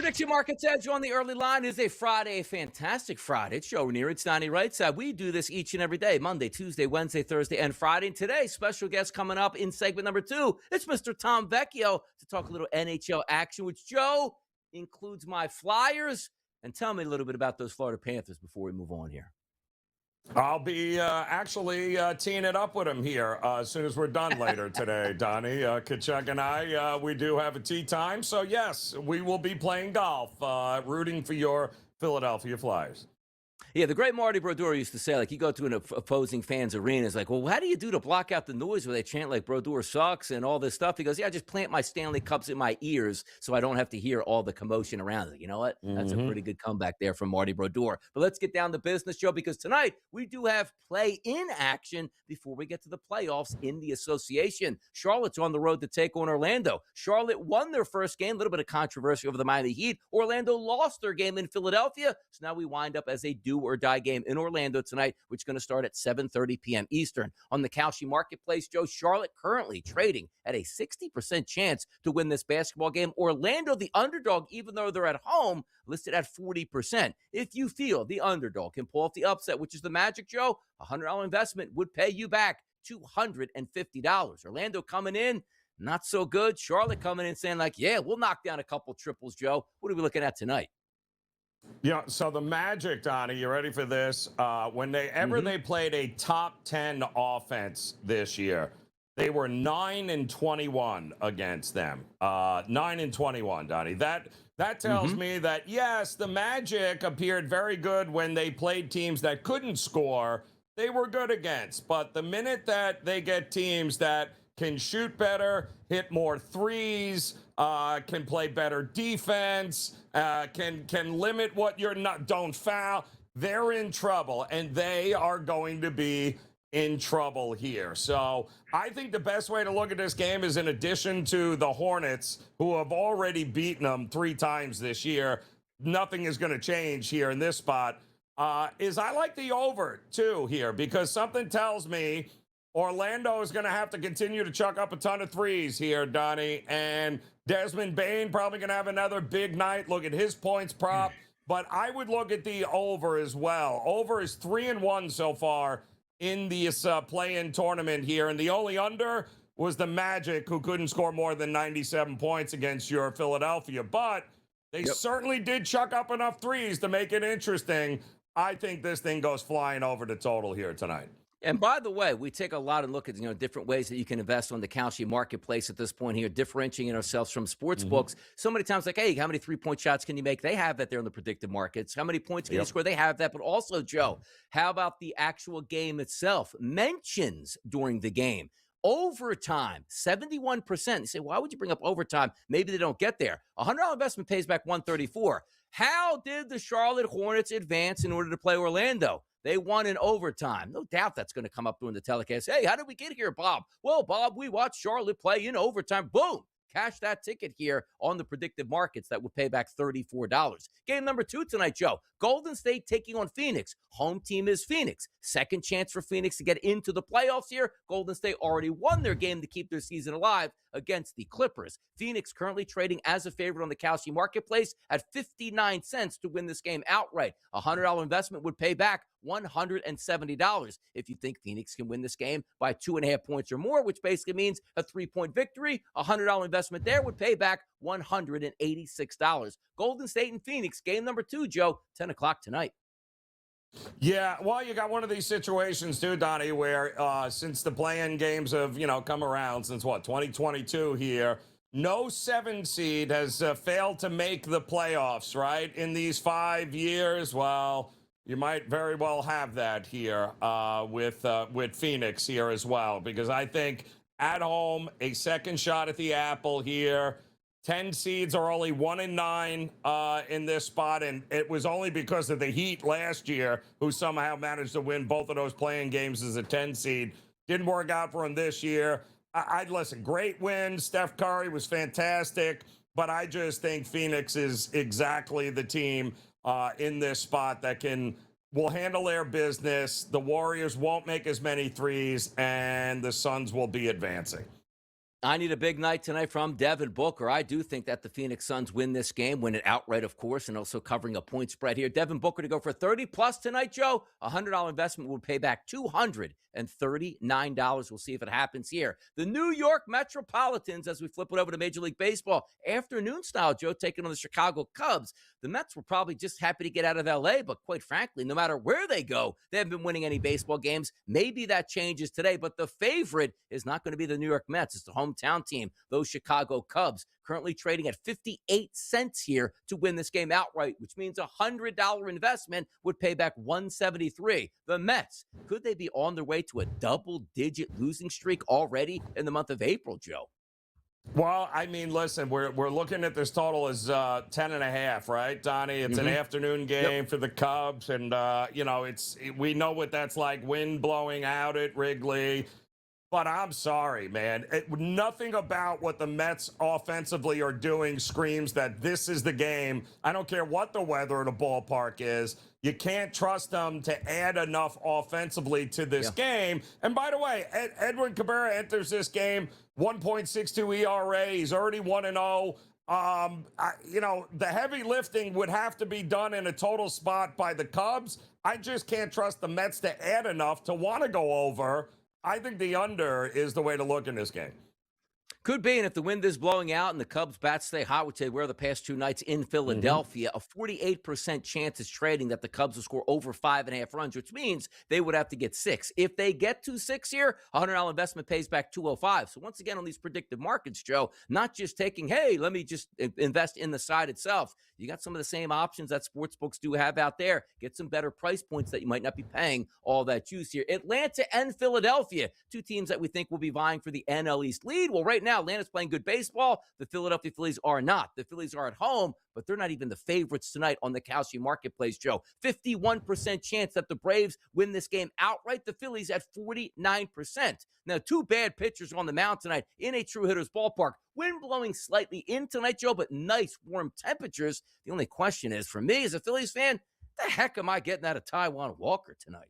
Prediction Markets Edge on the early line is a Friday, a fantastic Friday. It's Joe Raineri, it's Donnie Rightside. We do this each and every day, Monday, Tuesday, Wednesday, Thursday, and Friday. And today, special guest coming up in segment number 2. It's Mr. Tom Vecchio to talk a little NHL action, which, Joe, includes my Flyers. And tell me a little bit about those Florida Panthers before we move on here. I'll be actually teeing it up with him here as soon as we're done later today, Donnie. Kachuk and I, we do have a tea time. So, yes, we will be playing golf, rooting for your Philadelphia Flyers. Yeah, the great Marty Brodeur used to say, like, you go to an opposing fan's arena, it's like, well, how do you do to block out the noise where they chant, like, Brodeur sucks and all this stuff? He goes, yeah, I just plant my Stanley Cups in my ears so I don't have to hear all the commotion around it. You know what? That's a pretty good comeback there from Marty Brodeur. But let's get down to business, Joe, because tonight we do have play-in action before we get to the playoffs in the association. Charlotte's on the road to take on Orlando. Charlotte won their first game, a little bit of controversy over the Miami Heat. Orlando lost their game in Philadelphia, so now we wind up as a do-or-die game in Orlando tonight, which is going to start at 7:30 p.m. Eastern. On the Kalshi Marketplace, Joe, Charlotte currently trading at a 60% chance to win this basketball game. Orlando, the underdog, even though they're at home, listed at 40%. If you feel the underdog can pull off the upset, which is the Magic, Joe, a $100 investment would pay you back $250. Orlando coming in, not so good. Charlotte coming in saying, like, yeah, we'll knock down a couple triples, Joe. What are we looking at tonight? Yeah, so the Magic, Donnie, you ready for this? Whenever they played a top 10 offense this year, they were 9-21 against them. 9-21, Donnie. That tells me that, yes, the Magic appeared very good when they played teams that couldn't score. They were good against. But the minute that they get teams that can shoot better, hit more threes, can play better defense, can limit what you're not, don't foul, they're in trouble, and they are going to be in trouble here. So I think the best way to look at this game is, in addition to the Hornets, who have already beaten them 3 times this year, nothing is going to change here in this spot, is I like the over, too, here, because something tells me Orlando is going to have to continue to chuck up a ton of threes here, Donnie. And Desmond Bane probably going to have another big night. Look at his points prop. But I would look at the over as well. Over is 3-1 so far in this play-in tournament here. And the only under was the Magic, who couldn't score more than 97 points against your Philadelphia. But they certainly did chuck up enough threes to make it interesting. I think this thing goes flying over the total here tonight. And by the way, we take a lot of look at different ways that you can invest on the Kalshi Marketplace at this point here, differentiating ourselves from sports books. So many times, like, hey, how many three-point shots can you make? They have that there in the predictive markets. How many points can you score? They have that. But also, Joe, how about the actual game itself? Mentions during the game. Overtime, 71%. You say, why would you bring up overtime? Maybe they don't get there. A $100 investment pays back $134. How did the Charlotte Hornets advance in order to play Orlando? They won in overtime. No doubt that's going to come up during the telecast. Hey, how did we get here, Bob? Well, Bob, we watched Charlotte play in overtime. Boom. Cash that ticket here on the predictive markets that would pay back $34. Game number 2 tonight, Joe. Golden State taking on Phoenix. Home team is Phoenix. Second chance for Phoenix to get into the playoffs here. Golden State already won their game to keep their season alive against the Clippers. Phoenix currently trading as a favorite on the Kalshi Marketplace at 59 cents to win this game outright. A $100 investment would pay back $170 if you think Phoenix can win this game by 2.5 points or more, which basically means a 3-point victory. A $100 investment there would pay back $186. Golden State and Phoenix, game number 2, Joe, 10 o'clock tonight. Yeah, well, you got one of these situations too, Donnie, where since the play-in games have, come around since, 2022 here, no 7 seed has failed to make the playoffs, right? In these 5 years, well, you might very well have that here with Phoenix here as well, because I think at home, a second shot at the apple here. 10 seeds are only 1-9 in this spot, and it was only because of the Heat last year, who somehow managed to win both of those playing games as a 10 seed. Didn't work out for them this year. I'd listen, great win. Steph Curry was fantastic, but I just think Phoenix is exactly the team in this spot that will handle their business. The Warriors won't make as many threes, and the Suns will be advancing. I need a big night tonight from Devin Booker. I do think that the Phoenix Suns win this game, win it outright, of course, and also covering a point spread here. Devin Booker to go for 30 plus tonight, Joe. A $100 investment will pay back $239. We'll see if it happens here. The New York Metropolitans, as we flip it over to Major League Baseball, afternoon style, Joe, taking on the Chicago Cubs. The Mets were probably just happy to get out of L.A., but quite frankly, no matter where they go, they haven't been winning any baseball games. Maybe that changes today, but the favorite is not going to be the New York Mets. It's the hometown team, those Chicago Cubs, currently trading at 58 cents here to win this game outright, which means a $100 investment would pay back $173. The Mets, could they be on their way to a double-digit losing streak already in the month of April, Joe? Well, I mean, listen, we're looking at this total as 10.5, right, Donnie? It's an afternoon game for the Cubs, and we know what that's like, wind blowing out at Wrigley. But I'm sorry, man. Nothing about what the Mets offensively are doing screams that this is the game. I don't care what the weather at a ballpark is. You can't trust them to add enough offensively to this game. And by the way, Edwin Cabrera enters this game 1.62 ERA. He's already 1-0. The heavy lifting would have to be done in a total spot by the Cubs. I just can't trust the Mets to add enough to want to go over. I think the under is the way to look in this game. Could be, and if the wind is blowing out and the Cubs bats stay hot, which they were the past 2 nights in Philadelphia, a 48% chance is trading that the Cubs will score over 5.5 runs, which means they would have to get 6. If they get to 6 here, a $100 investment pays back $205. So once again, on these predictive markets, Joe, not just taking, hey, let me just invest in the side itself. You got some of the same options that sportsbooks do have out there. Get some better price points that you might not be paying all that juice here. Atlanta and Philadelphia, 2 teams that we think will be vying for the NL East lead. Well, right now, Atlanta's playing good baseball. The Philadelphia Phillies are not. The Phillies are at home, but they're not even the favorites tonight on the Kalshi marketplace, Joe. 51% chance that the Braves win this game outright. The Phillies at 49%. Now, 2 bad pitchers on the mound tonight in a true hitter's ballpark. Wind blowing slightly in tonight, Joe, but nice warm temperatures. The only question is, for me as a Phillies fan, the heck am I getting out of Taijuan Walker tonight?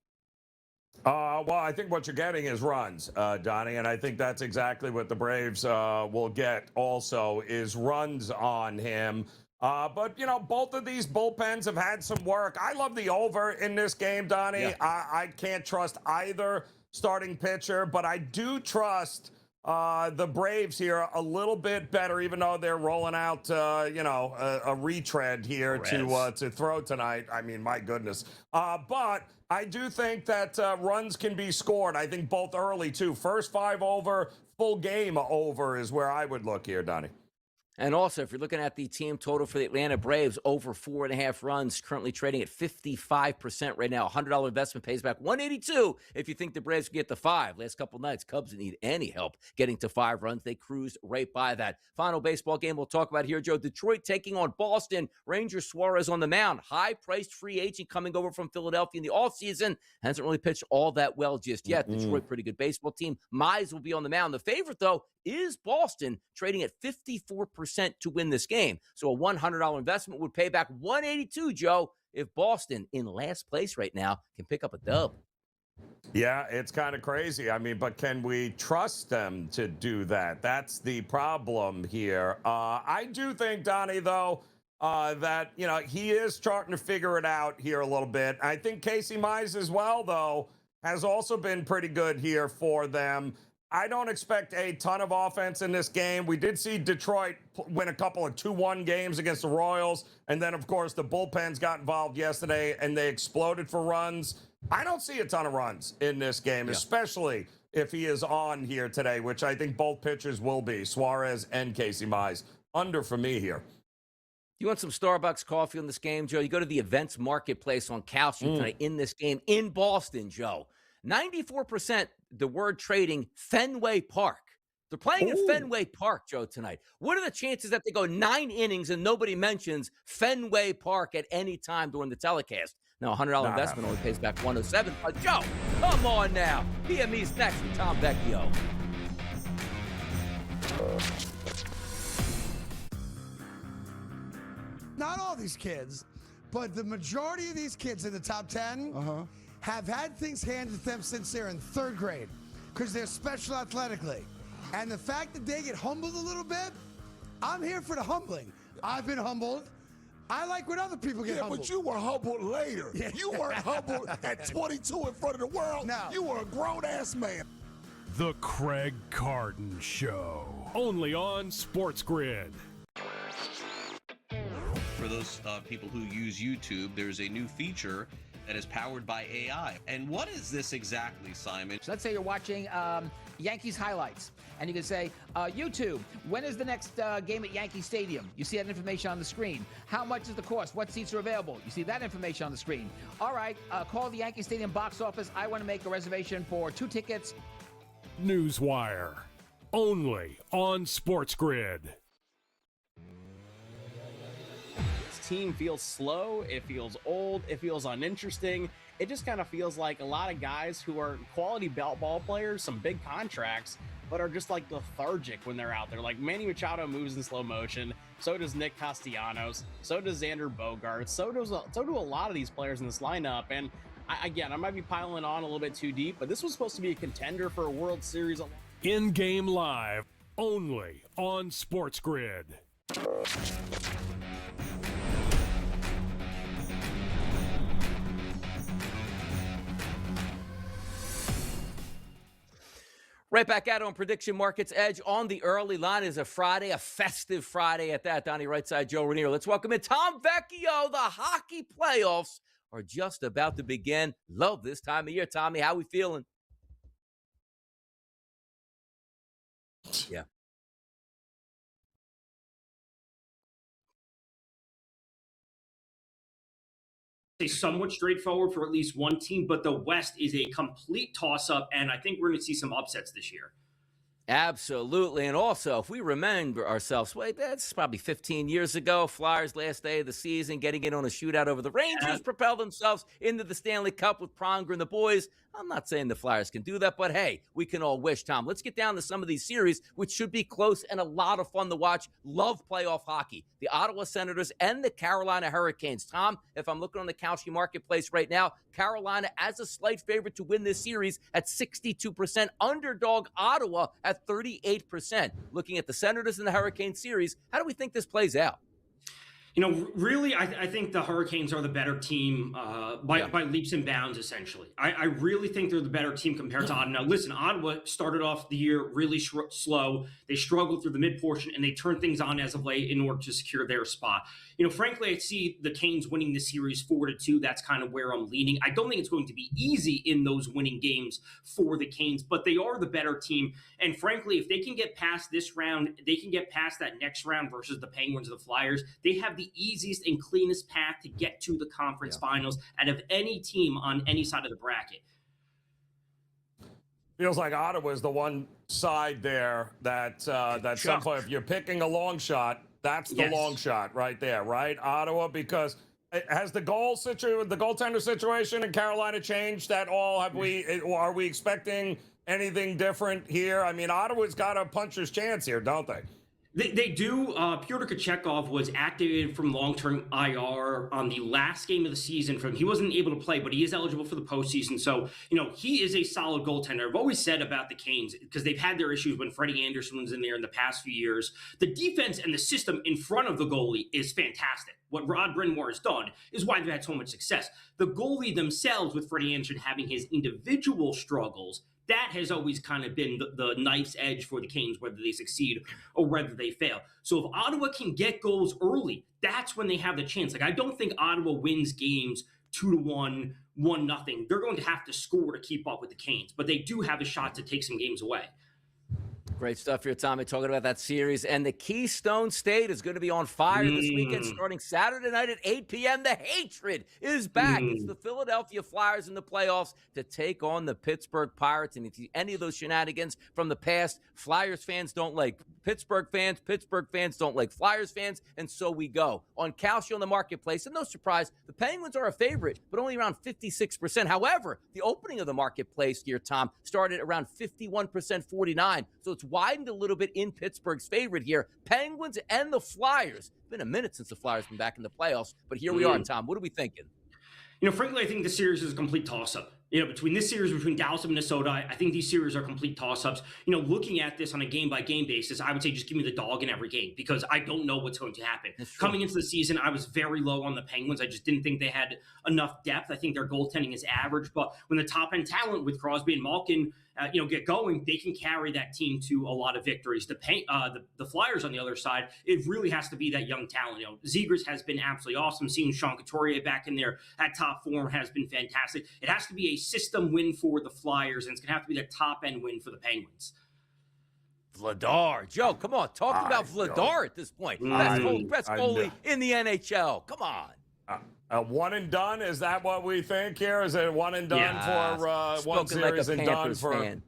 Well, I think what you're getting is runs, Donnie, and I think that's exactly what the Braves will get also is runs on him. But, both of these bullpens have had some work. I love the over in this game, Donnie. Yeah. I can't trust either starting pitcher, but I do trust the Braves here a little bit better, even though they're rolling out, a retread here to throw tonight. I mean, my goodness. But I do think that runs can be scored. I think both early, too. First 5 over, full game over is where I would look here, Donnie. And also, if you're looking at the team total for the Atlanta Braves, over 4.5 runs, currently trading at 55% right now. $100 investment pays back $182 if you think the Braves can get to 5. Last couple nights, Cubs didn't need any help getting to 5 runs. They cruised right by that. Final baseball game we'll talk about here, Joe. Detroit taking on Boston. Ranger Suarez on the mound. High-priced free agent coming over from Philadelphia in the offseason. Hasn't really pitched all that well just yet. Detroit, pretty good baseball team. Mize will be on the mound. The favorite, though, is Boston, trading at 54% to win this game. So a $100 investment would pay back $182, Joe, if Boston, in last place right now, can pick up a dub. Yeah, it's kind of crazy. I mean, but can we trust them to do that? That's the problem here. I do think, Donnie, though, that, he is starting to figure it out here a little bit. I think Casey Mize as well, though, has also been pretty good here for them. I don't expect a ton of offense in this game. We did see Detroit win a couple of 2-1 games against the Royals. And then, of course, the bullpens got involved yesterday, and they exploded for runs. I don't see a ton of runs in this game, especially if he is on here today, which I think both pitchers will be, Suarez and Casey Mize. Under for me here. You want some Starbucks coffee on this game, Joe? You go to the events marketplace on Kalshi tonight in this game in Boston, Joe. 94% the word trading Fenway Park. They're playing in Fenway Park, Joe, tonight. What are the chances that they go 9 innings and nobody mentions Fenway Park at any time during the telecast? Now, a $100 investment only pays back $107. Joe, come on now. PME's next with Tom Vecchio. Not all these kids, but the majority of these kids in the top 10 have had things handed to them since they're in 3rd grade because they're special athletically. And the fact that they get humbled a little bit, I'm here for the humbling. I've been humbled. I like when other people get humbled. But you were humbled later. Yeah. You weren't humbled at 22 in front of the world. No. You were a grown-ass man. The Craig Carton Show, only on SportsGrid. For those people who use YouTube, there's a new feature that is powered by AI. And what is this exactly, Simon? So let's say you're watching Yankees highlights, and you can say, YouTube, when is the next game at Yankee Stadium? You see that information on the screen. How much is the cost? What seats are available? You see that information on the screen. All right, call the Yankee Stadium box office. I want to make a reservation for 2 tickets. Newswire, only on SportsGrid. This team feels slow, it feels old, it feels uninteresting. It just kind of feels like a lot of guys who are quality ball players, some big contracts, but are just like lethargic when they're out there. Like Manny Machado moves in slow motion, so does Nick Castellanos, so does Xander Bogaerts, so do a lot of these players in this lineup. And I might be piling on a little bit too deep, but this was supposed to be a contender for a World Series. In-game live, only on SportsGrid. Right back at it on Prediction Markets Edge on the early line. Is a Friday, a festive Friday at that. Donnie, Rightside, Joe Raineri. Let's welcome in Tom Vecchio. The hockey playoffs are just about to begin. Love this time of year, Tommy. How we feeling? Yeah. Somewhat straightforward for at least one team, but the West is a complete toss-up, and I think we're going to see some upsets this year. Absolutely. And also, if we remember ourselves, wait, that's probably 15 years ago, Flyers last day of the season, getting in on a shootout over the Rangers, propel themselves into the Stanley Cup with Pronger and the boys. I'm not saying the Flyers can do that, but hey, we can all wish, Tom. Let's get down to some of these series, which should be close and a lot of fun to watch. Love playoff hockey. The Ottawa Senators and the Carolina Hurricanes. Tom, if I'm looking on the Kalshi marketplace right now, Carolina as a slight favorite to win this series at 62%, underdog Ottawa at 38%. Looking at the Senators and the Hurricane series, how do we think this plays out? You know, really, I think the Hurricanes are the better team by leaps and bounds, essentially. I really think they're the better team compared to Ottawa. Now, listen, Ottawa started off the year really slow. They struggled through the mid-portion, and they turned things on as of late in order to secure their spot. You know, frankly, I see the Canes winning this series 4-2. That's kind of where I'm leaning. I don't think it's going to be easy in those winning games for the Canes, but they are the better team. And frankly, if they can get past this round, they can get past that next round versus the Penguins or the Flyers. They have the easiest and cleanest path to get to the conference finals out of any team on any side of the bracket. Feels like Ottawa is the one side there that some point, if you're picking a long shot, that's the long shot right there, right? Ottawa, because has the goaltender situation in Carolina changed at all? Are we expecting anything different here? I mean, Ottawa's got a puncher's chance here, don't they? They do. Pyotr Kochetkov was activated from long-term IR on the last game of the season. He wasn't able to play, but he is eligible for the postseason. So, you know, he is a solid goaltender. I've always said about the Canes, because they've had their issues when Freddie Anderson was in there in the past few years. The defense and the system in front of the goalie is fantastic. What Rod Brind'Amour has done is why they've had so much success. The goalie themselves, with Freddie Anderson having his individual struggles, that has always kind of been the knife's edge for the Canes, whether they succeed or whether they fail. So if Ottawa can get goals early, that's when they have the chance. Like, I don't think Ottawa wins games 2-1, 1-0. They're going to have to score to keep up with the Canes, but they do have a shot to take some games away. Great stuff here, Tommy, talking about that series. And the Keystone State is going to be on fire this weekend, starting Saturday night at 8 p.m. The hatred is back. It's the Philadelphia Flyers in the playoffs to take on the Pittsburgh Pirates. And if any of those shenanigans from the past, Flyers fans don't like Pittsburgh fans don't like Flyers fans, and so we go. On Kalshi on the marketplace, and no surprise, the Penguins are a favorite, but only around 56%. However, the opening of the marketplace here, Tom, started around 51%, 49. So it's widened a little bit in Pittsburgh's favorite here. Penguins and the Flyers. It's been a minute since the Flyers been back in the playoffs, but here we are, Tom. What are we thinking? You know, frankly, I think the series is a complete toss-up. Between this series, between Dallas and Minnesota, I think these series are complete toss-ups. Looking at this on a game-by-game basis, I would say just give me the dog in every game because I don't know what's going to happen. Coming into the season, I was very low on the Penguins. I just didn't think they had enough depth. I think their goaltending is average, but when the top-end talent with Crosby and Malkin, get going, they can carry that team to a lot of victories. The Flyers on the other side, it really has to be that young talent. Zegras has been absolutely awesome. Seeing Sean Couturier back in there at top form has been fantastic. It has to be a system win for the Flyers, and it's going to have to be the top-end win for the Penguins. Vladar. Joe, come on. Talk about Vladar at this point. Best goalie in the NHL. Come on. One and done? Is that what we think here? Is it one and done for one series and done for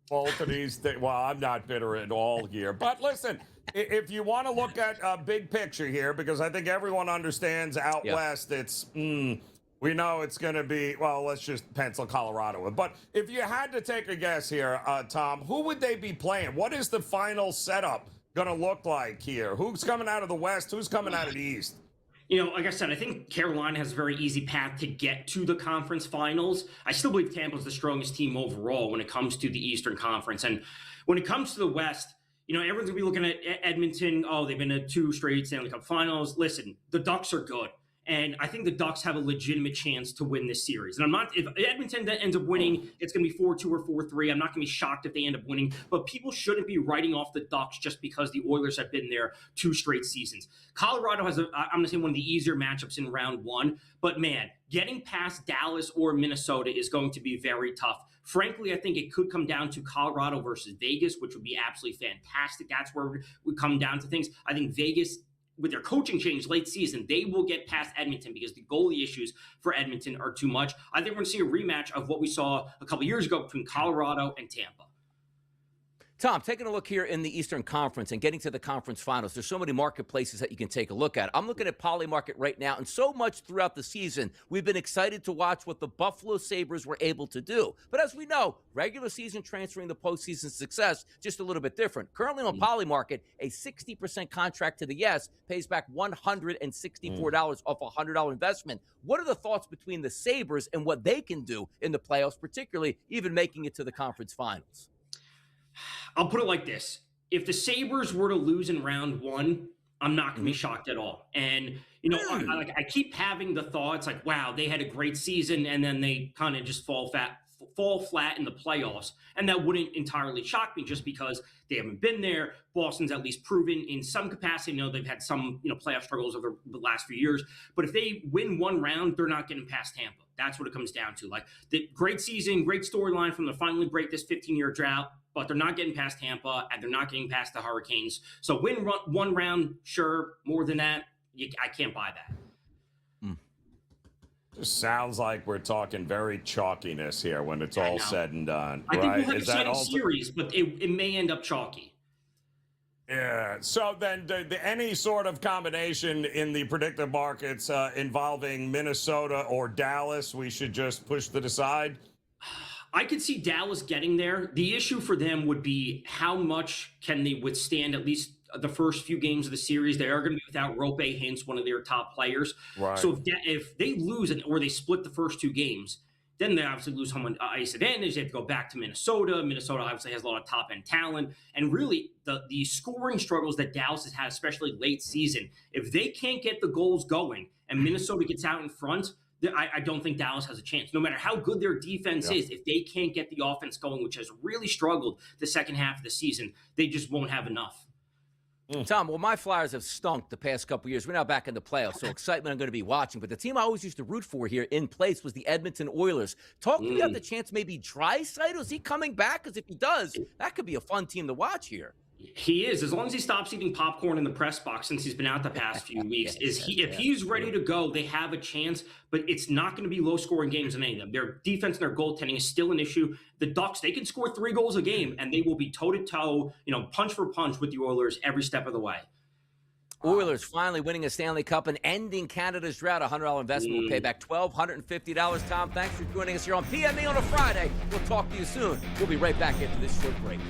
both of these things? Well, I'm not bitter at all here. But listen, if you want to look at a big picture here, because I think everyone understands out west, it's we know it's going to be, well, let's just pencil Colorado in. But if you had to take a guess here, Tom, who would they be playing? What is the final setup going to look like here? Who's coming out of the West? Who's coming out of the East? Like I said, I think Carolina has a very easy path to get to the conference finals. I still believe Tampa's the strongest team overall when it comes to the Eastern Conference. And when it comes to the West, everyone's going to be looking at Edmonton. Oh, they've been to 2 straight Stanley Cup finals. Listen, the Ducks are good. And I think the Ducks have a legitimate chance to win this series. And if Edmonton ends up winning, it's going to be 4-2 or 4-3. I'm not going to be shocked if they end up winning. But people shouldn't be writing off the Ducks just because the Oilers have been there 2 straight seasons. Colorado has, I'm going to say, one of the easier matchups in round 1. But, man, getting past Dallas or Minnesota is going to be very tough. Frankly, I think it could come down to Colorado versus Vegas, which would be absolutely fantastic. That's where we come down to things. I think Vegas, with their coaching change late season, they will get past Edmonton because the goalie issues for Edmonton are too much. I think we're going to see a rematch of what we saw a couple years ago between Colorado and Tampa. Tom, taking a look here in the Eastern Conference and getting to the conference finals, there's so many marketplaces that you can take a look at. I'm looking at Polymarket right now, and so much throughout the season, we've been excited to watch what the Buffalo Sabres were able to do. But as we know, regular season transferring to postseason success, just a little bit different. Currently on Polymarket, a 60% contract to the yes pays back $164 off a $100 investment. What are the thoughts between the Sabres and what they can do in the playoffs, particularly even making it to the conference finals? I'll put it like this. If the Sabres were to lose in round 1, I'm not going to be shocked at all. And, I keep having the thoughts like, wow, they had a great season and then they kind of just fall flat in the playoffs. And that wouldn't entirely shock me just because they haven't been there. Boston's at least proven in some capacity. They've had some, playoff struggles over the last few years. But if they win one round, they're not getting past Tampa. That's what it comes down to. Like, the great season, great storyline from them to finally break this 15-year drought. But they're not getting past Tampa, and they're not getting past the Hurricanes. So win one round, sure. More than that, I can't buy that. Just sounds like we're talking very chalkiness here when it's all said and done. I think right? we'll have a exciting series, but it may end up chalky. Yeah. So then any sort of combination in the predictive markets involving Minnesota or Dallas, we should just push to the side? I could see Dallas getting there. The issue for them would be how much can they withstand at least the first few games of the series. They are going to be without Rope Hintz, one of their top players. Right. So if they lose or they split the first 2 games, then they obviously lose home ice advantage. They have to go back to Minnesota. Minnesota obviously has a lot of top-end talent. And really, the scoring struggles that Dallas has had, especially late season, if they can't get the goals going and Minnesota gets out in front, I don't think Dallas has a chance. No matter how good their defense is, if they can't get the offense going, which has really struggled the second half of the season, they just won't have enough. Tom, well, my Flyers have stunk the past couple years. We're now back in the playoffs, so excitement I'm going to be watching. But the team I always used to root for here in place was the Edmonton Oilers. Talk to me about the chance maybe Draisaitl. Is he coming back? Because if he does, that could be a fun team to watch here. He is, as long as he stops eating popcorn in the press box since he's been out the past few weeks. If he's ready to go, they have a chance, but it's not going to be low-scoring games in any of them. Their defense and their goaltending is still an issue. The Ducks, they can score 3 goals a game, and they will be toe-to-toe, punch for punch with the Oilers every step of the way. Oilers finally winning a Stanley Cup and ending Canada's drought. A $100 investment will pay back $1,250. Tom, thanks for joining us here on PME on a Friday. We'll talk to you soon. We'll be right back after this short break.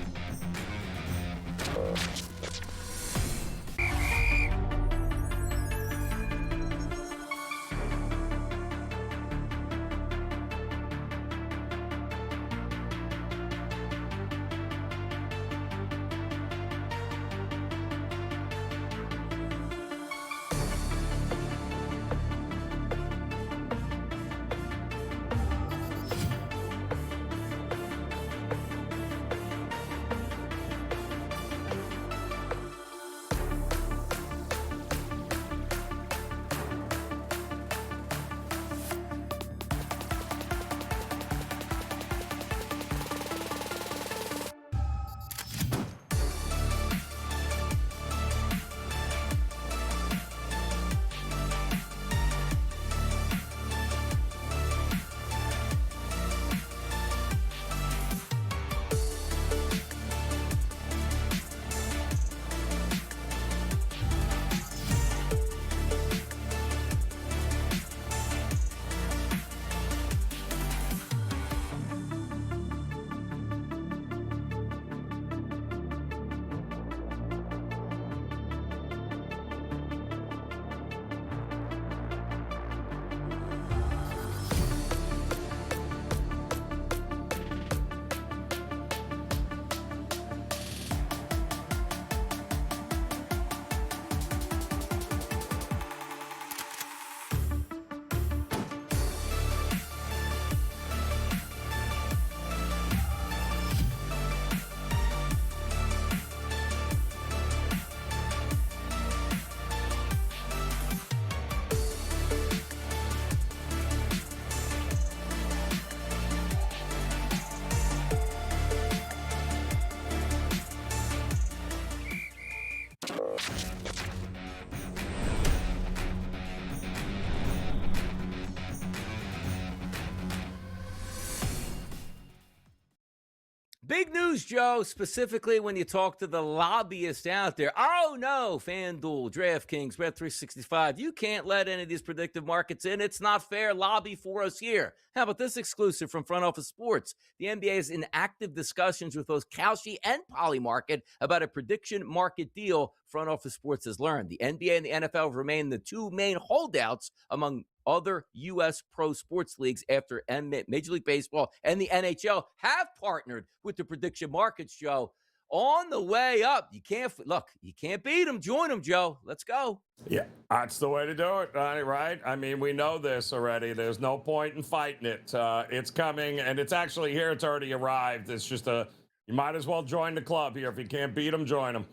Big news, Joe, specifically when you talk to the lobbyists out there. Oh, no, FanDuel, DraftKings, Bet365, you can't let any of these predictive markets in. It's not fair. Lobby for us here. How about this exclusive from Front Office Sports? The NBA is in active discussions with both Kalshi and Polymarket about a prediction market deal. Front Office Sports has learned the NBA and the NFL remain the two main holdouts among other U.S. pro sports leagues after Major League Baseball and the NHL have partnered with the prediction markets, Joe. On the way up, you can't beat them. Join them, Joe. Let's go. Yeah, that's the way to do it, Donnie, right? I mean, we know this already. There's no point in fighting it. It's coming, and it's actually here. It's already arrived. It's just you might as well join the club here. If you can't beat them, join them.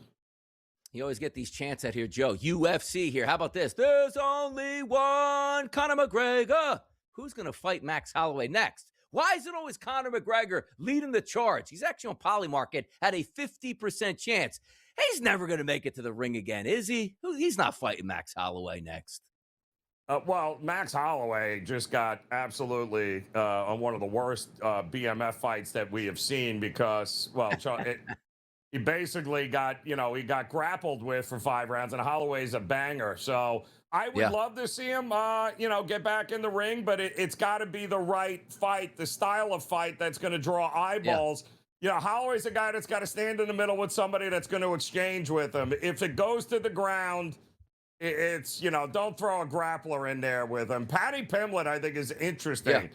You always get these chants out here, Joe. UFC here. How about this? There's only one Conor McGregor. Who's going to fight Max Holloway next? Why is it always Conor McGregor leading the charge? He's actually on Polymarket at a 50% chance. He's never going to make it to the ring again, is he? He's not fighting Max Holloway next. Well, Max Holloway just got absolutely on one of the worst BMF fights that we have seen because, well, he basically got grappled with for 5 rounds, and Holloway's a banger. So I would love to see him, get back in the ring, but it's got to be the right fight, the style of fight that's going to draw eyeballs. Yeah. Holloway's a guy that's got to stand in the middle with somebody that's going to exchange with him. If it goes to the ground, it's, don't throw a grappler in there with him. Paddy Pimblett, I think, is interesting.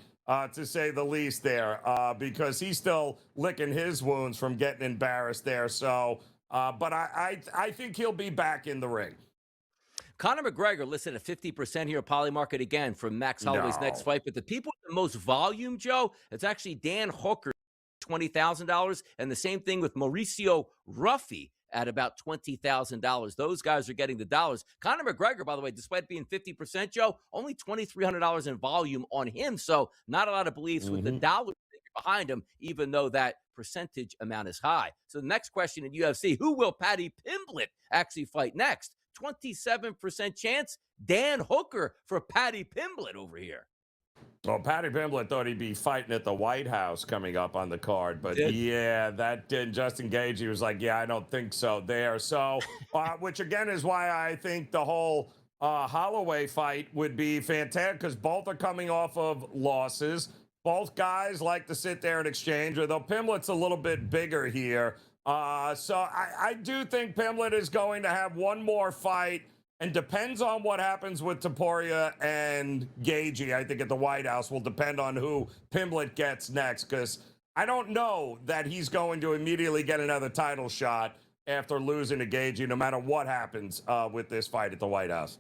To say the least there, because he's still licking his wounds from getting embarrassed there. So, but I think he'll be back in the ring. Conor McGregor listed at 50% here at Polymarket again for Max Holloway's next fight. But the people with the most volume, Joe, it's actually Dan Hooker, $20,000. And the same thing with Mauricio Ruffy at about $20,000. Those guys are getting the dollars. Conor McGregor, by the way, despite being 50%, Joe, only $2,300 in volume on him. So not a lot of beliefs with the dollar behind him, even though that percentage amount is high. So the next question in UFC, who will Paddy Pimblett actually fight next? 27% chance, Dan Hooker for Paddy Pimblett over here. Well, Paddy Pimblett thought he'd be fighting at the White House coming up on the card, but that didn't. Justin Gage, he was like, I don't think so there. So, which again is why I think the whole Holloway fight would be fantastic because both are coming off of losses. Both guys like to sit there and exchange, although Pimblett's a little bit bigger here. So I do think Pimblett is going to have one more fight. And depends on what happens with Topuria and Gagey, I think, at the White House will depend on who Pimblett gets next, because I don't know that he's going to immediately get another title shot after losing to Gagey, no matter what happens with this fight at the White House.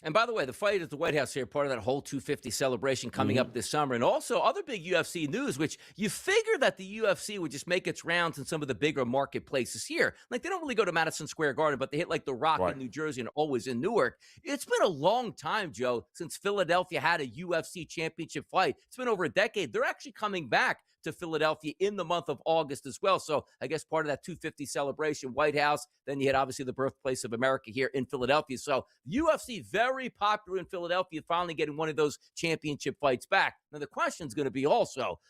And by the way, the fight at the White House here, part of that whole 250 celebration coming up this summer. And also other big UFC news, which you figure that the UFC would just make its rounds in some of the bigger marketplaces here. Like, they don't really go to Madison Square Garden, but they hit like the Rock in New Jersey and always in Newark. It's been a long time, Joe, since Philadelphia had a UFC championship fight. It's been over a decade. They're actually coming back to Philadelphia in the month of August as well. So I guess part of that 250 celebration, White House, then you had obviously the birthplace of America here in Philadelphia. So UFC very popular in Philadelphia, finally getting one of those championship fights back. Now the question is going to be also,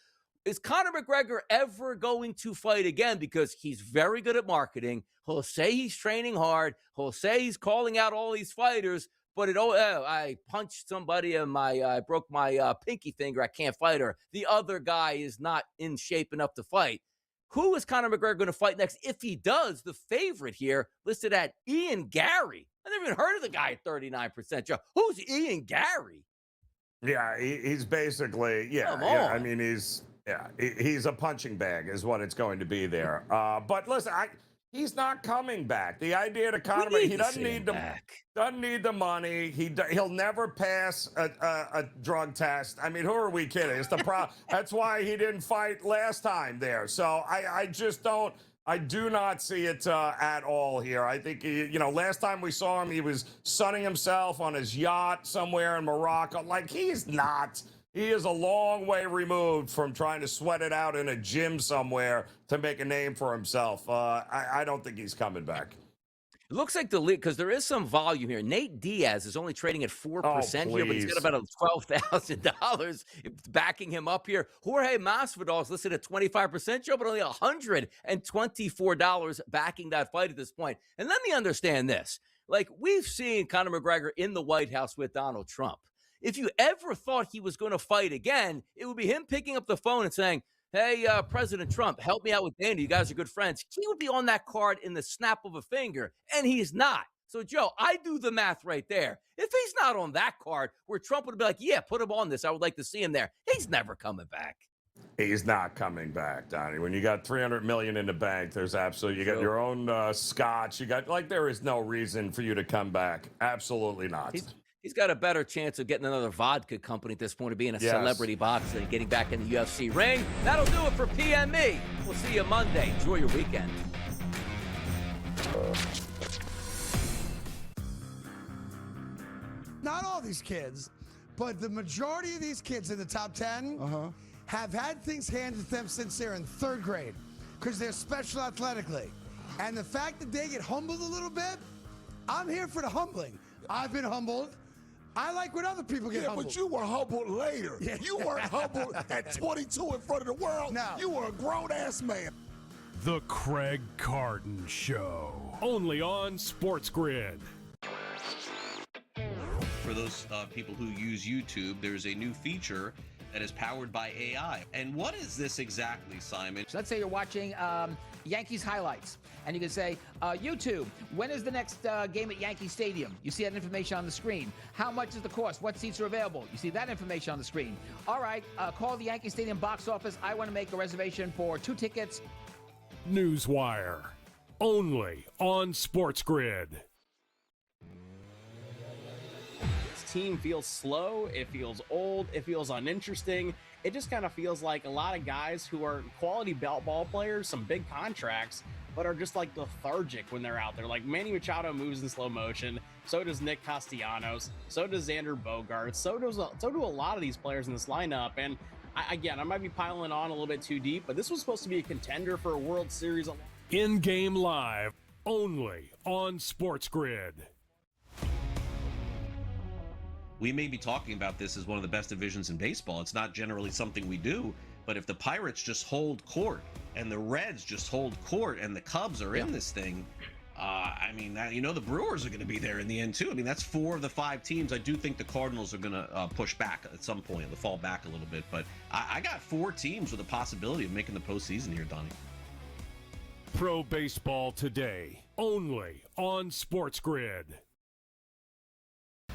is Conor McGregor ever going to fight again? Because he's very good at marketing. He'll say he's training hard. He'll say he's calling out all these fighters. But I punched somebody and I broke my pinky finger. I can't fight her. The other guy is not in shape enough to fight. Who is Conor McGregor going to fight next? If he does, the favorite here listed at Ian Gary. I never even heard of the guy at 39%. Joe, who's Ian Gary? Yeah, he's basically I mean, he's a punching bag is what it's going to be there. But listen, he's not coming back. The idea to Conor, he doesn't need the money. He'll never pass a drug test. I mean, who are we kidding? It's the problem. That's why he didn't fight last time there. So I just don't. I do not see it at all here. I think, last time we saw him, he was sunning himself on his yacht somewhere in Morocco. Like, he's not. He is a long way removed from trying to sweat it out in a gym somewhere to make a name for himself. I don't think he's coming back. It looks like the league, because there is some volume here. Nate Diaz is only trading at 4% here, but he's got about $12,000 backing him up here. Jorge Masvidal is listed at 25%, Joe, but only $124 backing that fight at this point. And let me understand this. Like, we've seen Conor McGregor in the White House with Donald Trump. If you ever thought he was going to fight again, it would be him picking up the phone and saying, hey, President Trump, help me out with Danny. You guys are good friends. He would be on that card in the snap of a finger, and he's not. So, Joe, I do the math right there. If he's not on that card where Trump would be like, yeah, put him on this, I would like to see him there, he's never coming back. He's not coming back, Donnie. When you got $300 million in the bank, there's absolutely, you got your own scotch. You got, like, there is no reason for you to come back. Absolutely not. He's got a better chance of getting another vodka company at this point of being a celebrity boxer and getting back in the UFC ring. That'll do it for PME. We'll see you Monday. Enjoy your weekend. Not all these kids, but the majority of these kids in the top 10 have had things handed to them since they're in 3rd grade because they're special athletically. And the fact that they get humbled a little bit, I'm here for the humbling. I've been humbled. I like when other people get humbled. But you were humbled later. Yeah. You weren't humbled at 22 in front of the world. No. You were a grown-ass man. The Craig Carton Show. Only on SportsGrid. For those people who use YouTube, there's a new feature that is powered by AI. And what is this exactly, Simon? So let's say you're watching Yankees highlights, and you can say, YouTube, when is the next game at Yankee Stadium? You see that information on the screen. How much is the cost? What seats are available? You see that information on the screen. All right, call the Yankee Stadium box office. I want to make a reservation for 2 tickets. Newswire. Only on SportsGrid. This team feels slow. It feels old. It feels uninteresting. It just kind of feels like a lot of guys who are quality ball players, some big contracts, but are just like lethargic when they're out there. Like Manny Machado moves in slow motion. So does Nick Castellanos. So does Xander Bogaerts. So do a lot of these players in this lineup. And I might be piling on a little bit too deep, but this was supposed to be a contender for a World Series. In-game live. Only on SportsGrid. We may be talking about this as one of the best divisions in baseball. It's not generally something we do, but if the Pirates just hold court and the Reds just hold court and the Cubs are in this thing, I mean, the Brewers are going to be there in the end too. I mean, that's 4 of the 5 teams. I do think the Cardinals are going to push back at some point. They'll fall back a little bit, but I got 4 teams with a possibility of making the postseason here, Donnie. Pro Baseball Today. Only on SportsGrid.